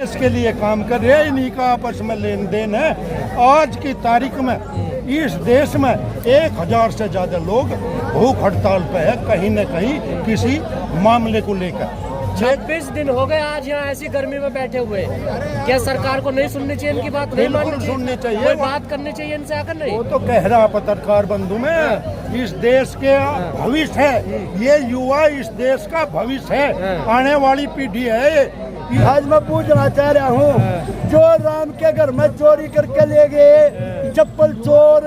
इसके लिए काम कर रहे हैं, इन्हीं का आपस में लेन देन है। आज की तारीख में इस देश में 1000 से ज्यादा लोग भूख हड़ताल पे है, कहीं न कहीं किसी मामले को लेकर। 26 दिन हो गए आज यहाँ ऐसी गर्मी में बैठे हुए। क्या सरकार को नहीं सुननी चाहिए इनकी बात? नहीं माननी सुननी चाहिए, कोई बात करनी चाहिए इनसे आकर? नहीं, वो तो कह रहा पत्रकार बंधु में इस देश के भविष्य है, ये युवा इस देश का भविष्य है, आने वाली पीढ़ी है। आज मैं पूछना चाह रहा हूँ, जो राम के घर में चोरी करके ले गए, चप्पल चोर,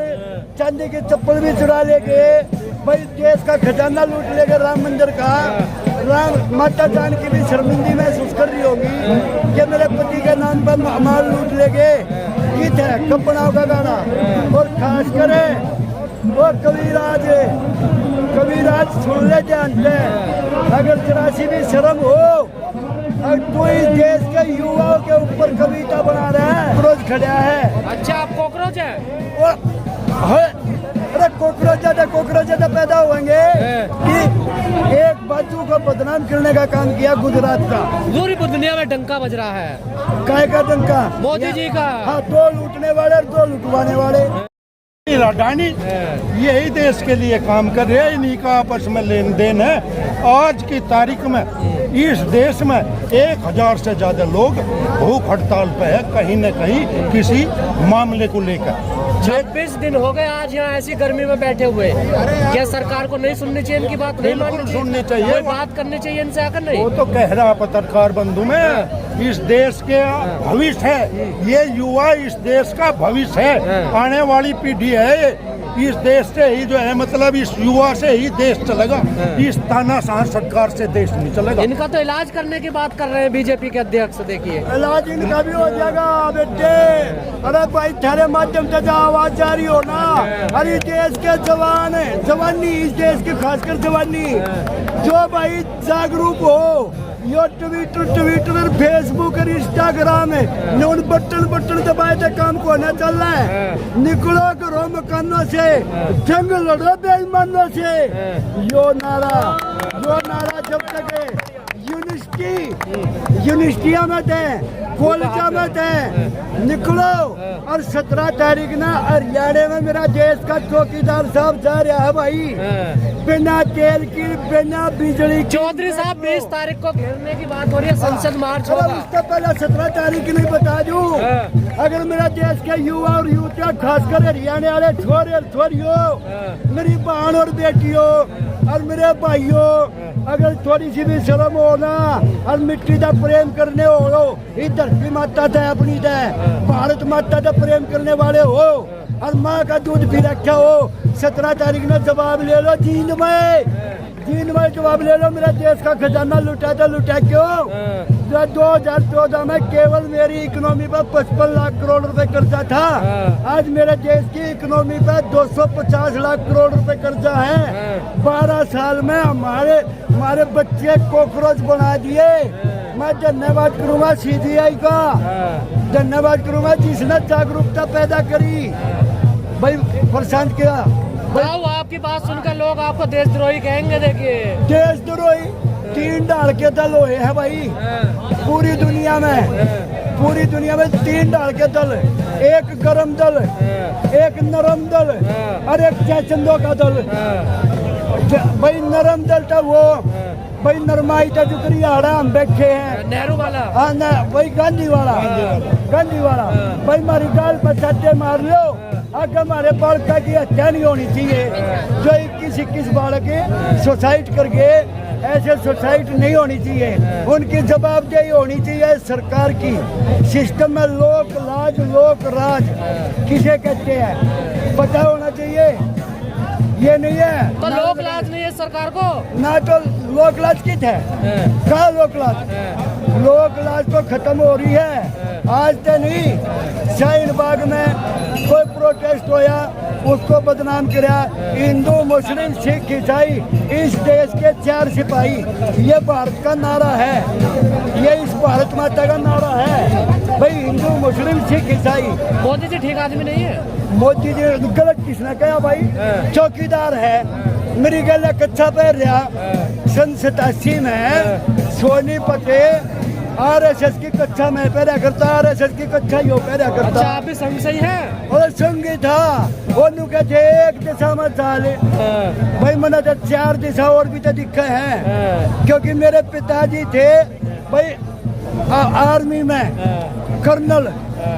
चांदी की चप्पल भी चुरा ले गए, भाई देश का खजाना लूट ले गए राम मंदिर का। राम माता जानकी भी शर्मिंदी महसूस कर रही होगी कि मेरे पति के नाम पर माल लूट ले गए। गीत है कपड़ाओं का गाना, और खास करे वो कबीराज सुन ले जानते हैं, अगर जरा सी भी शर्म हो, और तू इस देश के युवाओं के ऊपर कविता बना रहा है, रोज खड़ा है। अच्छा, आप कॉकरोच है? अरे कॉकरोच ज्यादा पैदा होंगे कि एक बाजू को बदनाम करने का काम किया गुजरात का। पूरी दुनिया में डंका बज रहा है। काय का डंका? मोदी जी का। हाँ, 2 लूटने वाले और 2 लुटवाने वाले। राडानी यही देश के लिए काम कर रहे हैं, इन्हीं का आपस में लेन देन है। आज की तारीख में इस देश में 1000 से ज्यादा लोग भूख हड़ताल पे है, कहीं न कहीं किसी मामले को लेकर। 26 दिन हो गए आज यहाँ ऐसी गर्मी में बैठे हुए। क्या सरकार को नहीं सुननी चाहिए इनकी बात? नहीं माननी सुननी चाहिए, कोई बात करनी चाहिए इनसे आकर? नहीं, वो तो कह रहा पत्रकार बंधु में इस देश के भविष्य है, ये युवा इस देश का भविष्य है, आने वाली पीढ़ी है। इस देश से ही जो है, मतलब इस युवा से ही देश चलेगा, इस तानाशाह सरकार से देश नहीं चलेगा। इनका तो इलाज करने की बात कर रहे हैं बीजेपी के अध्यक्ष। देखिए, इलाज इनका भी हो जाएगा बेटे। अरे भाई, तेरे माध्यम से जो आवाज जारी हो ना, अरे देश के जवानी, इस देश की खासकर जवानी जो भाई जागरूक हो, यो ट्विटर फेसबुक और इंस्टाग्राम है, नोन बटन दबाए तो काम को ना चल रहा है। निकलो करो मकानों से, जंग लड़ो बेईमानों से। यो नारा जब तक है, यूनिवर्सिटियां में थे, कॉलेजा में थे, निकलो। और 17 तारीख ना हरियाणा में मेरा देश का चौकीदार साहब जा रहा है भाई, बिना तेल की, बिना बिजली की। चौधरी साहब, 20 तारीख को घेरने की बात हो रही है, संसद मार्च होगा। उससे पहले 17 तारीख की नहीं बता दूं, अगर मेरा देश के युवा और युवतियां, खासकर हरियाणा वाले छोरे और छोरियों, मेरी बहन और बेटियों और मेरे भाइयों, अगर थोड़ी सी भी शर्म हो ना, और मिट्टी का प्रेम करने हो, ये धरती माता था अपनी था, भारत माता का प्रेम करने वाले हो, और माँ का दूध पी रखा हो, 17 तारीख में जवाब ले लो। जींद में जवाब ले लो। मेरा देश का खजाना लुटा क्यों? जो 2014 में केवल मेरी इकोनॉमी पर 55 लाख करोड़ रुपए कर्जा था, आज मेरे देश की इकोनॉमी पर 250 लाख करोड़ रुपए कर्जा है। 12 साल में हमारे बच्चे कॉकरोच बना दिए। मैं धन्यवाद करूंगा CBI का, धन्यवाद करूंगा जिसने जागरूकता पैदा करी, भाई परेशान किया। आपकी बात सुनकर लोग आपको देशद्रोही कहेंगे। देखिए, देशद्रोही 3 ढाल के दल हुए हैं भाई पूरी दुनिया में 3 ढाल के दल, एक गरम दल, एक नरम दल और एक चंदो का दल। भाई नरम दल था वो, भाई नरमाई था जो करियाड़ा हम बैठे हैं, नेहरू वाला। हाँ ना, भाई गांधी वाला। भाई हमारी गाल पर छाते मार लो, आगे हमारे बालक की हत्या नहीं होनी चाहिए। जो 21 बालक सुसाइड करके, ऐसे सुसाइड नहीं होनी चाहिए। उनकी जवाबदेही होनी चाहिए सरकार की। सिस्टम में लोक राज किसे कहते हैं पता होना चाहिए, ये नहीं है। तो लोक लाज नहीं है सरकार को ना, तो लोक लाज कित है? कहाँ लोक लाज तो खत्म हो रही है। आज तो नहीं, शाहीन बाग में कोई प्रोटेस्ट होया, उसको बदनाम किया। हिंदू, मुस्लिम, सिख, ईसाई, इस देश के 4 सिपाही, ये भारत का नारा है, ये इस भारत माता का नारा है। भाई हिंदू, मुस्लिम, सिख, ईसाई। मोदी जी ठीक आदमी नहीं है। मोदी जी गलत किसने कहा भाई? चौकीदार है, मेरी गल कच्चा पैर रहा। सन 87 में सोनीपत आरएसएस की कक्षा मैं पहरा करता, आरएसएस की कक्षा यो पहरा अच्छा करता। आप भी संग से ही है? और संगी था वो नु कहते एक दिशा में चाले भाई मना तो 4 दिशा और भी तो दिक्कत है, क्योंकि मेरे पिताजी थे भाई आर्मी में कर्नल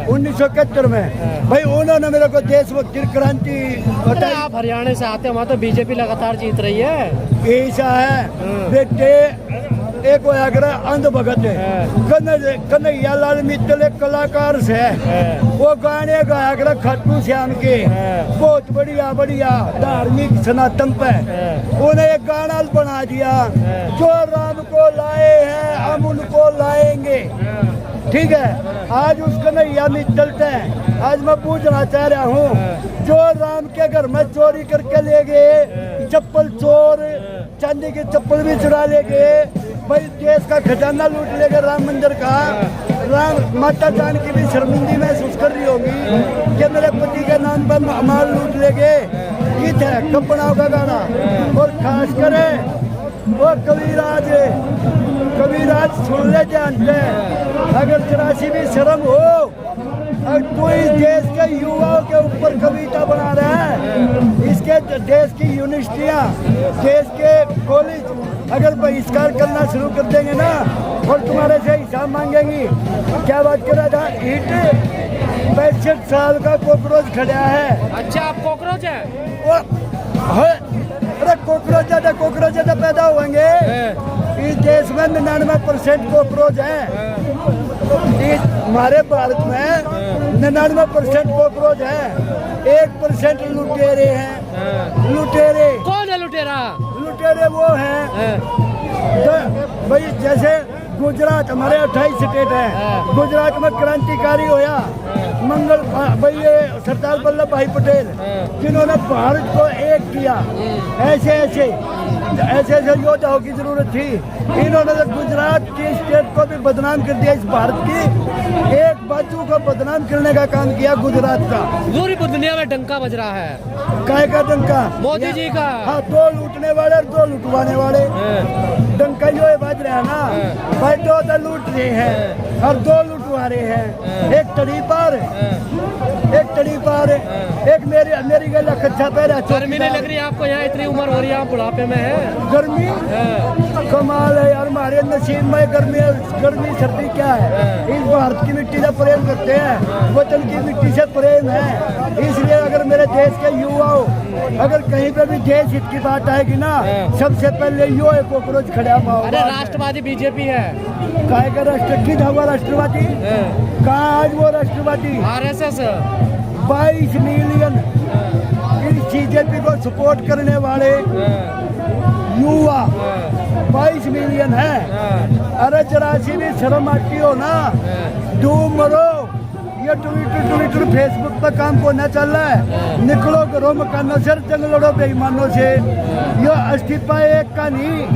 1971 में। भाई उन्होंने मेरे को देशभक्ति क्रांति बताई। आप हरियाणा से आते हैं, वहाँ तो बीजेपी लगातार जीत रही है। ऐसा है बेटे, एक वो आगरा अंध भगत है कन्हैया लाल मित्तल एक कलाकार से वो गाने गाया करा खाटू श्याम के, बहुत बढ़िया बढ़िया धार्मिक सनातन पे उन्हें एक गाना बना दिया, जो राम को लाए हैं हम उनको लाएंगे। ठीक है, आज उस कन्हैया मित्तल से आज मैं पूछना चाह रहा हूँ, जो राम के घर में चोरी करके ले गए, चप्पल चोर चांदी की चप्पल भी चुरा ले गए, भाई देश का खजाना लूट ले गए राम मंदिर का, राम माता जानकी भी शर्मिंदी महसूस कर रही होगी कि मेरे पति के नाम पर माल लूट ले गए। गीत है कपड़ाओं का गाना, और खास करे वो कविराज सुन ले जानते हैं, अगर जरा सी भी शर्म हो और कोई देश के युवाओं के ऊपर कविता बना रहा है, इसके देश की यूनिवर्सिटियाँ देश के कॉलेज अगर बहिष्कार करना शुरू कर देंगे ना और तुम्हारे से हिसाब मांगेंगी। क्या बात कर रहा था, ईट 65 साल का कॉकरोच खड़ा है। अच्छा आप कॉकरोच है? अरे कॉकरोच ज्यादा पैदा होंगे इस देश में 99% कॉकरोच है। इस हमारे भारत में 99% कॉकरोच है, 1% लुटेरे हैं। लुटेरे कौन है लुटेरा? लुटेरे वो हैं तो भाई जैसे गुजरात हमारे 28 स्टेट है, गुजरात में क्रांतिकारी होया मंगल भाई ये सरदार वल्लभ भाई पटेल, जिन्होंने भारत को एक किया। ऐसे ऐसे योद्धाओं की जरूरत थी, इन्होंने तो गुजरात की स्टेट को भी बदनाम कर दिया। इस भारत की एक बाजू को बदनाम करने का काम किया गुजरात का। पूरी दुनिया में डंका बज रहा है। काय का डंका? मोदी जी का। हाँ, 2 लूटने वाले और 2 लुटवाने वाले, डंका यो बज रहा है ना भाई। 2 तो लूट रहे हैं और 2 लुटवा रहे हैं। एक तड़ी पार एक मेरी गला कच्चा पैर है। गर्मी नहीं लग रही आपको? यहाँ इतनी उम्र हो रही है, आप बुढ़ापे में है। गर्मी कमाल है यार, हमारे नसीब में गर्मी सर्दी क्या है। इस भारत की मिट्टी से प्रेम करते हैं, वतन की मिट्टी से प्रेम है। इसलिए अगर मेरे देश के युवाओं अगर कहीं पे भी देश हित की बात आएगी ना, सबसे पहले यो एक कॉकरोच खड़ा पाओ। अरे राष्ट्रवादी बीजेपी है। काय का राष्ट्र हुआ राष्ट्रवादी? कहाँ आज वो राष्ट्रवादी? आरएसएस 22 मिलियन इस बीजेपी को सपोर्ट करने वाले युवा 22 मिलियन है। अरे जरा सी भी शर्म आती हो ना, डूब मरो। ये ट्विटर फेसबुक पर काम को न चल रहा है, निकलो करो मकानों से, जंग लड़ो बेईमानों से। ये इस्तीफा एक का नहीं,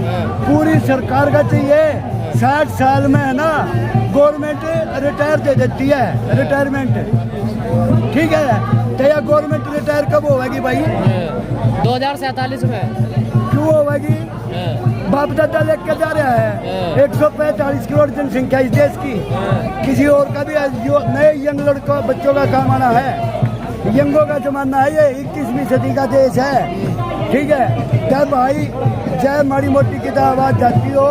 पूरी सरकार का चाहिए। 60 साल में है ना गवर्नमेंट रिटायर दे देती है, रिटायरमेंट। ठीक है, तो यह गवर्नमेंट रिटायर कब होगी भाई? 2047 में। क्यों होगी? बाप दादा लेके जा रहा है। 145 करोड़ जनसंख्या इस देश की, किसी और का भी नए यंग लड़कों बच्चों का काम आना है। यंगों का जमाना है, ये 21वीं सदी का देश है। ठीक है, क्या भाई चाहे माड़ी मोटी की आवाज जाती हो,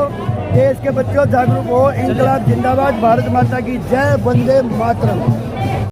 देश के बच्चों जागरूक हो। इंकलाब जिंदाबाद, भारत माता की जय, वंदे मातरम।